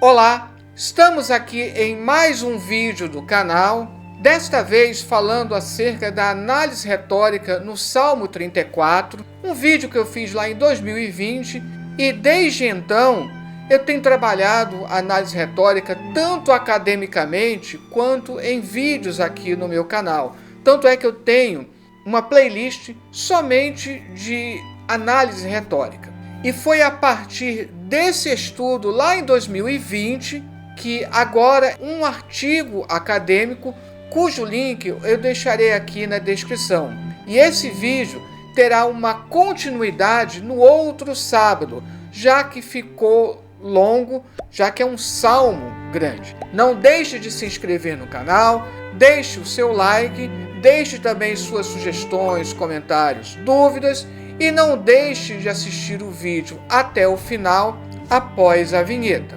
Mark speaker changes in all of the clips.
Speaker 1: Olá, estamos aqui em mais um vídeo do canal, desta vez falando acerca da análise retórica no Salmo 34, um vídeo que eu fiz lá em 2020 e desde então eu tenho trabalhado a análise retórica tanto academicamente quanto em vídeos aqui no meu canal. Tanto é que eu tenho uma playlist somente de análise retórica. E foi a partir desse estudo lá em 2020 que agora um artigo acadêmico, cujo link eu deixarei aqui na descrição. E esse vídeo terá uma continuidade no outro sábado, já que ficou longo, já que é um salmo grande. Não deixe de se inscrever no canal, deixe o seu like, deixe também suas sugestões, comentários, dúvidas e não deixe de assistir o vídeo até o final, após a vinheta.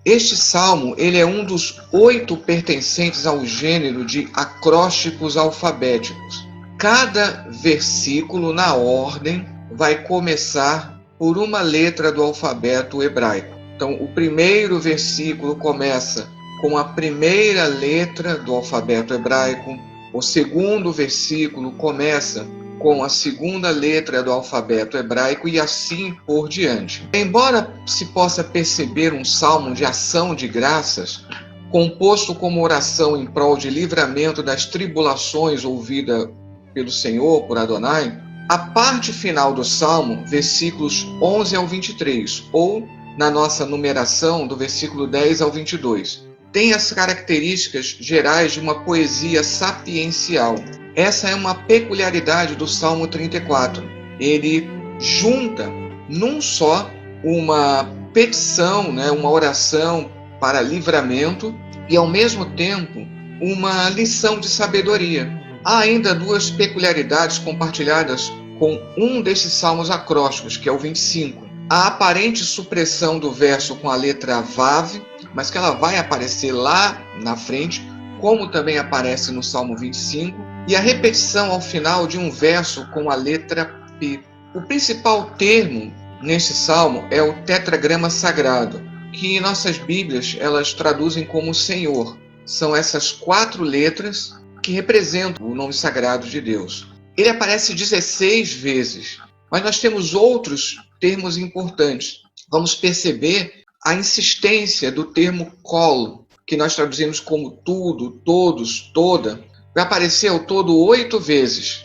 Speaker 2: Este salmo ele é um dos 8 pertencentes ao gênero de acrósticos alfabéticos. Cada versículo, na ordem, vai começar por uma letra do alfabeto hebraico. Então, o primeiro versículo começa com a primeira letra do alfabeto hebraico. O segundo versículo começa com a segunda letra do alfabeto hebraico e assim por diante. Embora se possa perceber um salmo de ação de graças, composto como oração em prol de livramento das tribulações ouvida pelo Senhor, por Adonai, a parte final do salmo, versículos 11 ao 23, ou na nossa numeração, do versículo 10 ao 22, tem as características gerais de uma poesia sapiencial. Essa é uma peculiaridade do Salmo 34. Ele junta num só uma petição, uma oração para livramento e, ao mesmo tempo, uma lição de sabedoria. Há ainda duas peculiaridades compartilhadas com um desses salmos acrósticos, que é o 25. A aparente supressão do verso com a letra Vav, mas que ela vai aparecer lá na frente, como também aparece no Salmo 25, e a repetição ao final de um verso com a letra P. O principal termo neste salmo é o tetragrama sagrado, que em nossas Bíblias elas traduzem como Senhor. São essas 4 letras que representam o nome sagrado de Deus. Ele aparece 16 vezes, mas nós temos outros termos importantes. Vamos perceber a insistência do termo kol, que nós traduzimos como tudo, todos, toda, vai aparecer ao todo 8 vezes.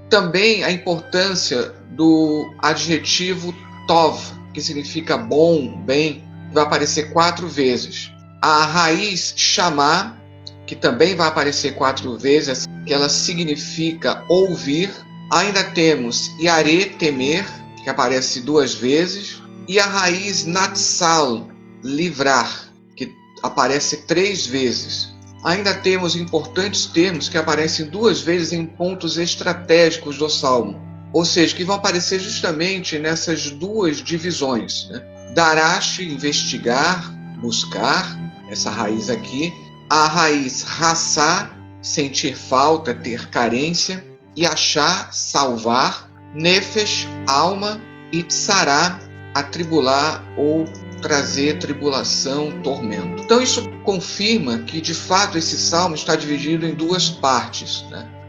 Speaker 2: Também a importância do adjetivo tov, que significa bom, bem, vai aparecer 4 vezes. A raiz chamar, que também vai aparecer 4 vezes, que ela significa ouvir. Ainda temos yare, temer, que aparece 2 vezes. E a raiz natsal, livrar, que aparece 3 vezes. Ainda temos importantes termos que aparecem 2 vezes em pontos estratégicos do Salmo, ou seja, que vão aparecer justamente nessas 2 divisões. Darash, investigar, buscar, essa raiz aqui. A raiz rassá, sentir falta, ter carência. E achar, salvar. Nefesh, alma. E tsará, atribular ou trazer tribulação, tormento. Então isso confirma que de fato esse salmo está dividido em 2 partes.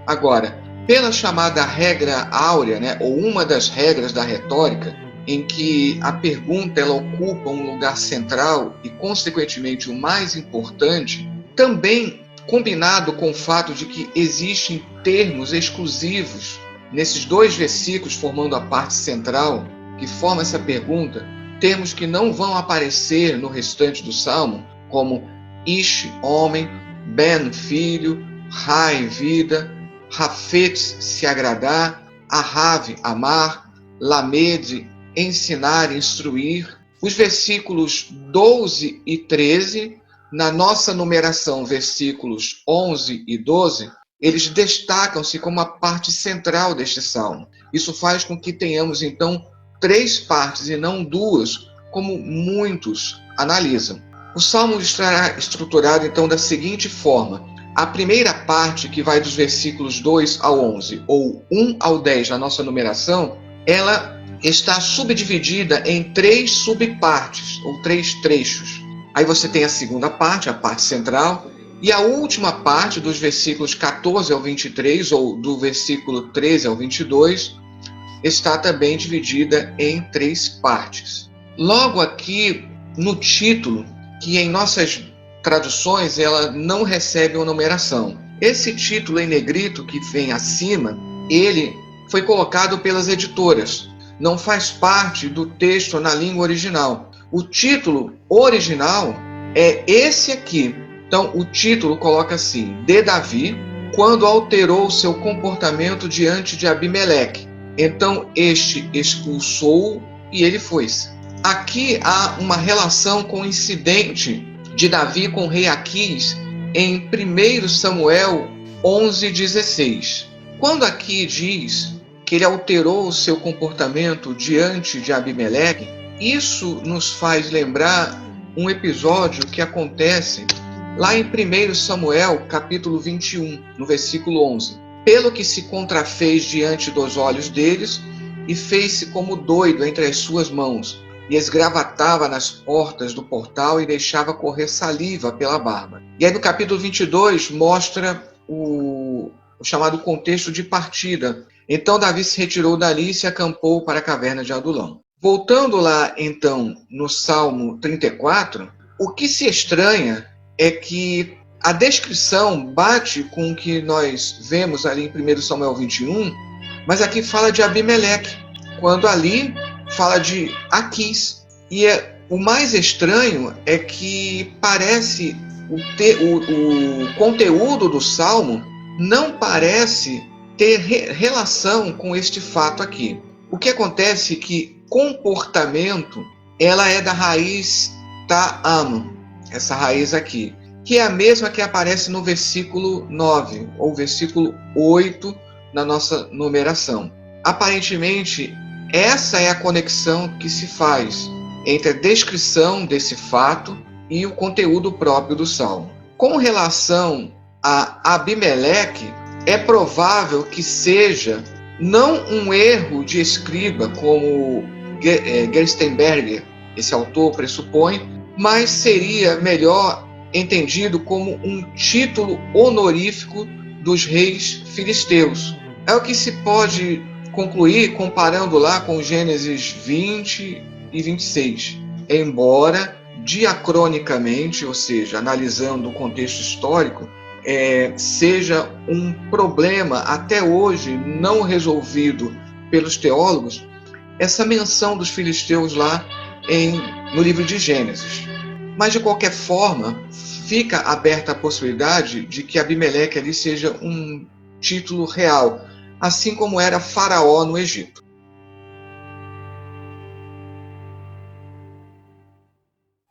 Speaker 2: Agora, pela chamada regra áurea, ou uma das regras da retórica, em que a pergunta ela ocupa um lugar central e consequentemente o mais importante, também combinado com o fato de que existem termos exclusivos nesses 2 versículos formando a parte central que forma essa pergunta, termos que não vão aparecer no restante do salmo, como ish, homem, ben, filho, rai, vida, rafet, se agradar, ahav, amar, lamed, ensinar, instruir. Os versículos 12 e 13, na nossa numeração, versículos 11 e 12, eles destacam-se como a parte central deste salmo. Isso faz com que tenhamos, então, 3 partes e não 2, como muitos analisam. O Salmo estará estruturado então da seguinte forma: a primeira parte, que vai dos versículos 2 ao 11, ou 1 ao 10 na nossa numeração, ela está subdividida em 3 subpartes, ou 3 trechos. Aí você tem a segunda parte, a parte central, e a última parte, dos versículos 14 ao 23, ou do versículo 13 ao 22, está também dividida em 3 partes. Logo aqui no título, que em nossas traduções ela não recebe uma numeração. Esse título em negrito que vem acima, ele foi colocado pelas editoras. Não faz parte do texto na língua original. O título original é esse aqui. Então, o título coloca assim: de Davi, quando alterou seu comportamento diante de Abimeleque. Então, este expulsou e ele foi-se. Aqui há uma relação com o incidente de Davi com o rei Aquis em 1 Samuel 11:16. Quando aqui diz que ele alterou o seu comportamento diante de Abimeleque, isso nos faz lembrar um episódio que acontece lá em 1 Samuel, capítulo 21, no versículo 11. Pelo que se contrafez diante dos olhos deles e fez-se como doido entre as suas mãos, e esgravatava nas portas do portal e deixava correr saliva pela barba. E aí no capítulo 22 mostra o chamado contexto de partida. Então Davi se retirou dali e se acampou para a caverna de Adulão. Voltando lá então no Salmo 34, o que se estranha é que a descrição bate com o que nós vemos ali em 1 Samuel 21, mas aqui fala de Abimeleque, quando ali fala de Aquis. E o mais estranho é que parece o conteúdo do Salmo não parece ter relação com este fato aqui. O que acontece é que comportamento, ela é da raiz ta'am, essa raiz aqui, que é a mesma que aparece no versículo 9, ou versículo 8 na nossa numeração. Aparentemente, essa é a conexão que se faz entre a descrição desse fato e o conteúdo próprio do Salmo. Com relação a Abimeleque, é provável que seja não um erro de escriba, como Gerstenberger, esse autor, pressupõe, mas seria melhor entendido como um título honorífico dos reis filisteus. É o que se pode concluir comparando lá com Gênesis 20 e 26. Embora diacronicamente, ou seja, analisando o contexto histórico, seja um problema até hoje não resolvido pelos teólogos, essa menção dos filisteus lá no livro de Gênesis. Mas, de qualquer forma, fica aberta a possibilidade de que Abimeleque ali seja um título real, assim como era Faraó no Egito.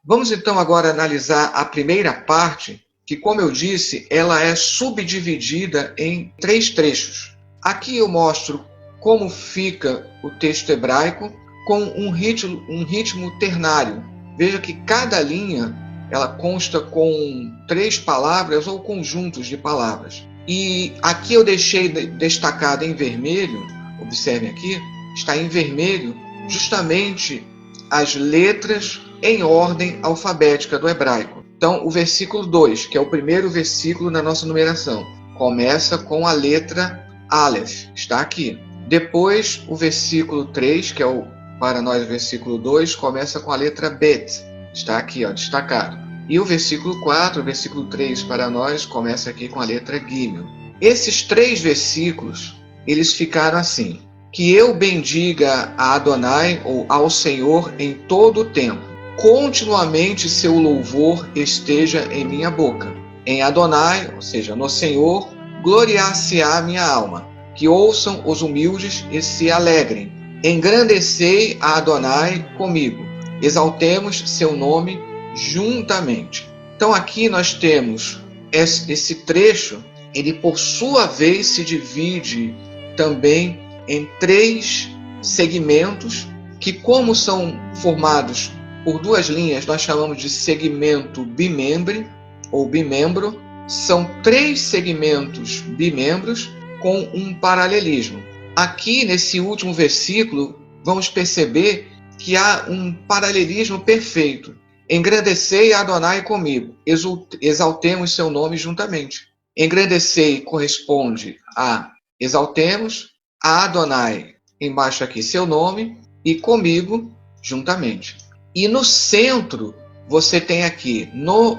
Speaker 2: Vamos então agora analisar a primeira parte, que, como eu disse, ela é subdividida em 3 trechos. Aqui eu mostro como fica o texto hebraico com um ritmo ternário. Veja que cada linha ela consta com 3 palavras ou conjuntos de palavras. E aqui eu deixei destacado em vermelho, observem aqui, está em vermelho justamente as letras em ordem alfabética do hebraico. Então, o versículo 2, que é o primeiro versículo na nossa numeração, começa com a letra Aleph, está aqui. Depois, o versículo 3, que é para nós o versículo 2, começa com a letra Bet, está aqui, destacado. E o versículo 4, o versículo 3 para nós, começa aqui com a letra Gimel. Esses 3 versículos, eles ficaram assim: que eu bendiga a Adonai, ou ao Senhor, em todo o tempo. Continuamente seu louvor esteja em minha boca. Em Adonai, ou seja, no Senhor, gloriar-se-á minha alma. Que ouçam os humildes e se alegrem. Engrandecei a Adonai comigo. Exaltemos seu nome juntamente. Então aqui nós temos esse trecho, ele por sua vez se divide também em 3 segmentos que, como são formados por 2 linhas, nós chamamos de segmento bimembre ou bimembro. São 3 segmentos bimembros com um paralelismo. Aqui, nesse último versículo, vamos perceber que há um paralelismo perfeito. Engrandecei a Adonai comigo, exaltemos seu nome juntamente. Engrandecei corresponde a exaltemos, a Adonai, embaixo aqui seu nome, e comigo juntamente. E no centro, você tem aqui,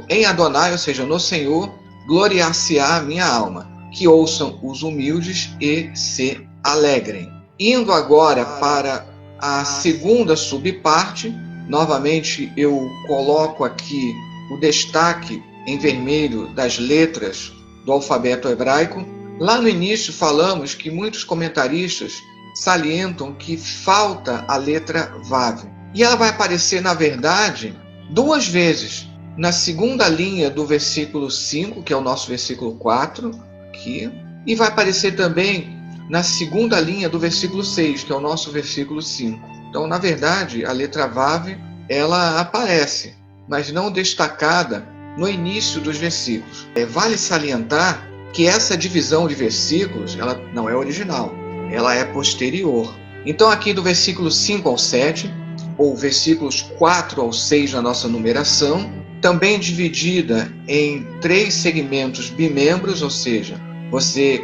Speaker 2: em Adonai, ou seja, no Senhor, gloriar-se-á a minha alma, que ouçam os humildes e se alegrem. Indo agora para a segunda subparte, novamente eu coloco aqui o destaque em vermelho das letras do alfabeto hebraico. Lá no início falamos que muitos comentaristas salientam que falta a letra Vav. E ela vai aparecer, na verdade, 2 vezes. Na segunda linha do versículo 5, que é o nosso versículo 4, aqui, e vai aparecer também na segunda linha do versículo 6, que é o nosso versículo 5. Então, na verdade, a letra Vav, ela aparece, mas não destacada no início dos versículos. Vale salientar que essa divisão de versículos, ela não é original, ela é posterior. Então, aqui do versículo 5 ao 7, ou versículos 4 ao 6 na nossa numeração, também dividida em 3 segmentos bimembros, ou seja,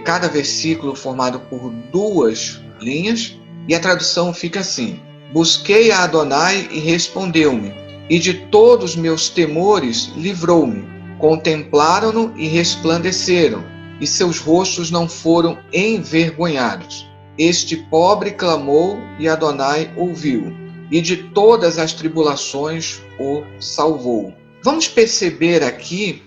Speaker 2: cada versículo formado por 2 linhas, e a tradução fica assim: busquei a Adonai e respondeu-me, e de todos meus temores livrou-me. Contemplaram-no e resplandeceram, e seus rostos não foram envergonhados. Este pobre clamou e Adonai ouviu, e de todas as tribulações o salvou. Vamos perceber aqui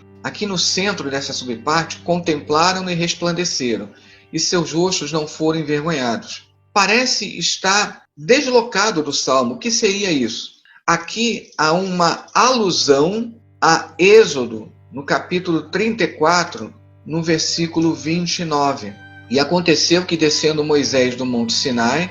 Speaker 2: no centro dessa subparte, contemplaram e resplandeceram, e seus rostos não foram envergonhados. Parece estar deslocado do Salmo. O que seria isso? Aqui há uma alusão a Êxodo, no capítulo 34, no versículo 29. E aconteceu que, descendo Moisés do monte Sinai,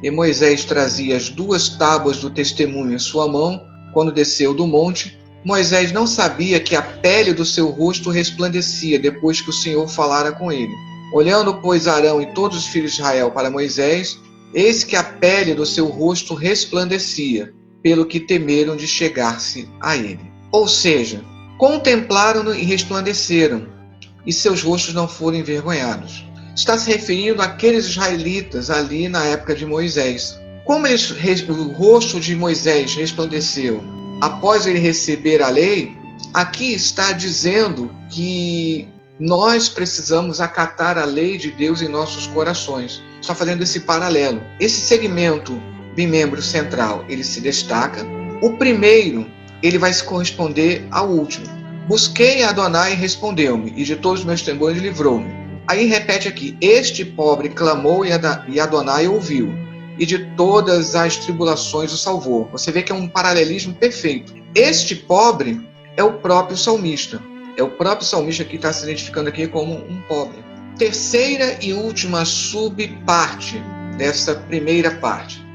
Speaker 2: e Moisés trazia as 2 tábuas do testemunho em sua mão, quando desceu do monte, Moisés não sabia que a pele do seu rosto resplandecia depois que o Senhor falara com ele. Olhando, pois, Arão e todos os filhos de Israel para Moisés, eis que a pele do seu rosto resplandecia, pelo que temeram de chegar-se a ele. Ou seja, contemplaram-no e resplandeceram, e seus rostos não foram envergonhados. Está se referindo àqueles israelitas ali na época de Moisés. Como o rosto de Moisés resplandeceu após ele receber a lei, aqui está dizendo que nós precisamos acatar a lei de Deus em nossos corações. Está fazendo esse paralelo. Esse segmento bimembro central, ele se destaca. O primeiro, ele vai se corresponder ao último. Busquei a Adonai e respondeu-me, e de todos os meus temores livrou-me. Aí repete aqui, este pobre clamou e Adonai ouviu, e de todas as tribulações o salvou. Você vê que é um paralelismo perfeito. Este pobre é o próprio salmista. É o próprio salmista que está se identificando aqui como um pobre. Terceira e última subparte dessa primeira parte.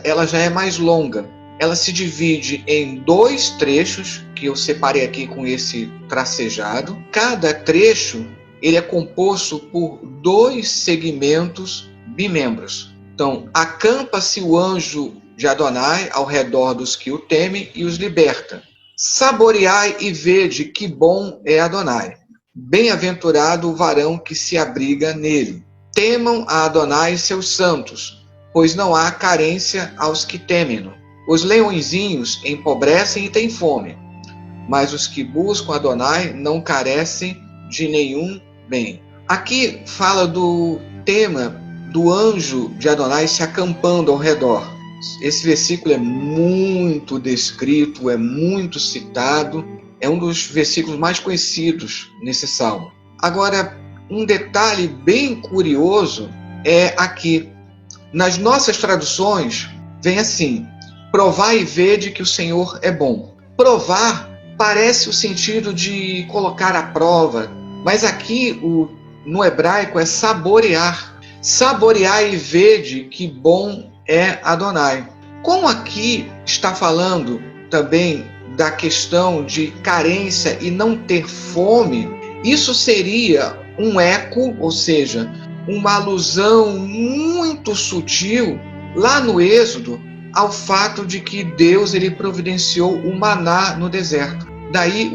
Speaker 2: Ela já é mais longa. Ela se divide em 2 trechos, que eu separei aqui com esse tracejado. Cada trecho ele é composto por 2 segmentos bimembros. Então, acampa-se o anjo de Adonai ao redor dos que o temem e os liberta. Saboreai e vede que bom é Adonai. Bem-aventurado o varão que se abriga nele. Temam a Adonai seus santos, pois não há carência aos que temem-no. Os leõezinhos empobrecem e têm fome, mas os que buscam Adonai não carecem de nenhum bem. Aqui fala do tema do anjo de Adonai se acampando ao redor. Esse versículo é muito descrito, é muito citado, é um dos versículos mais conhecidos nesse salmo. Agora, um detalhe bem curioso é aqui. Nas nossas traduções, vem assim: provai e vede que o Senhor é bom. Provar parece o sentido de colocar à prova, mas aqui no hebraico é saborear. Saboreai e vede que bom é Adonai. Como aqui está falando também da questão de carência e não ter fome, isso seria um eco, ou seja, uma alusão muito sutil lá no Êxodo ao fato de que Deus ele providenciou o maná no deserto. Daí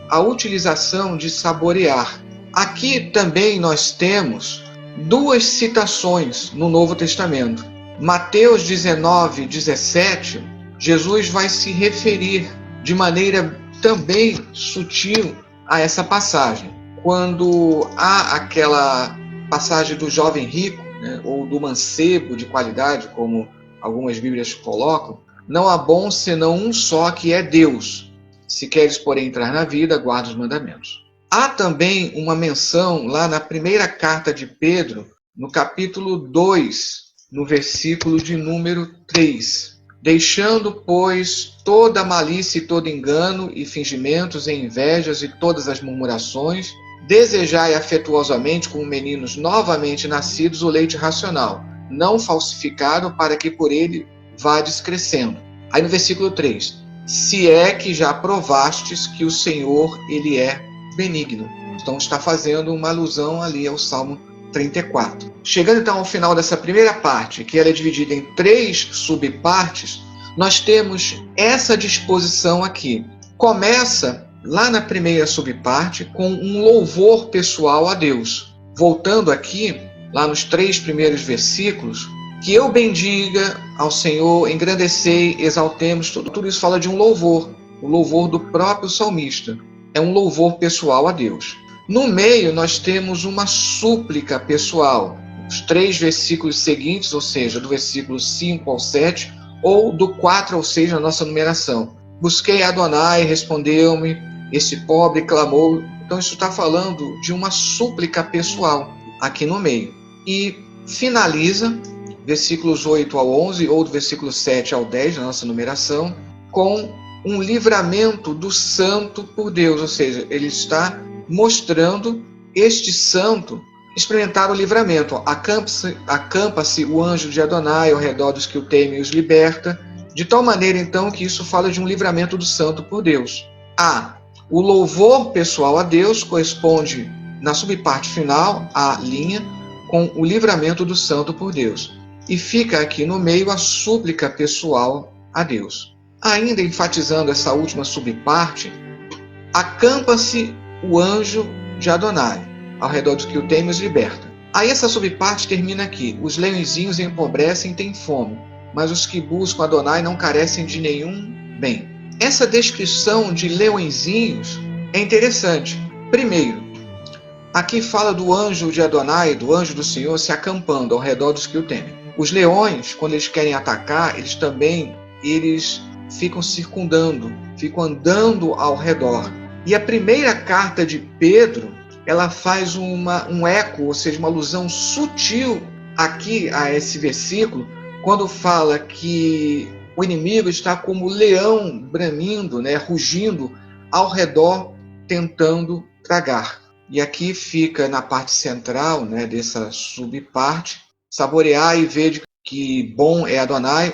Speaker 2: a utilização de saborear. Aqui também nós temos duas citações no Novo Testamento. Mateus 19, 17, Jesus vai se referir de maneira também sutil a essa passagem. Quando há aquela passagem do jovem rico, né, ou do mancebo de qualidade, como algumas Bíblias colocam, não há bom senão um só, que é Deus. Se queres, porém, entrar na vida, guarda os mandamentos. Há também uma menção lá na primeira carta de Pedro, no capítulo 2, no versículo de número 3. Deixando, pois, toda malícia e todo engano e fingimentos e invejas e todas as murmurações, desejai afetuosamente como meninos novamente nascidos o leite racional, não falsificado, para que por ele vades crescendo. Aí no versículo 3, se é que já provastes que o Senhor, ele é benigno. Então está fazendo uma alusão ali ao Salmo 34. Chegando então ao final dessa primeira parte, que ela é dividida em 3 subpartes, nós temos essa disposição aqui. Começa lá na primeira subparte com um louvor pessoal a Deus. Voltando aqui, lá nos 3 primeiros versículos, que eu bendiga ao Senhor, engrandecei, exaltemos, tudo isso fala de um louvor, o louvor do próprio salmista. É um louvor pessoal a Deus. No meio, nós temos uma súplica pessoal. Os 3 versículos seguintes, ou seja, do versículo 5 ao 7, ou do 4 ao 6 na nossa numeração. Busquei Adonai, respondeu-me, esse pobre clamou. Então, isso está falando de uma súplica pessoal aqui no meio. E finaliza, versículos 8 ao 11, ou do versículo 7 ao 10 na nossa numeração, com um livramento do santo por Deus, ou seja, ele está mostrando este santo experimentar o livramento. Acampa-se o anjo de Adonai ao redor dos que o temem e os liberta, de tal maneira então que isso fala de um livramento do santo por Deus. O louvor pessoal a Deus corresponde na subparte final à linha com o livramento do santo por Deus. E fica aqui no meio a súplica pessoal a Deus. Ainda enfatizando essa última subparte, acampa-se o anjo de Adonai ao redor dos que o temem e os liberta. Aí essa subparte termina aqui. Os leõezinhos empobrecem e têm fome, mas os que buscam Adonai não carecem de nenhum bem. Essa descrição de leõezinhos é interessante. Primeiro, aqui fala do anjo de Adonai, do anjo do Senhor, se acampando ao redor dos que o temem. Os leões, quando eles querem atacar, eles ficam circundando, ficam andando ao redor. E a primeira carta de Pedro, ela faz um eco, ou seja, uma alusão sutil aqui a esse versículo, quando fala que o inimigo está como leão bramindo, rugindo ao redor, tentando tragar. E aqui fica na parte central dessa subparte, saborear e ver que bom é Adonai,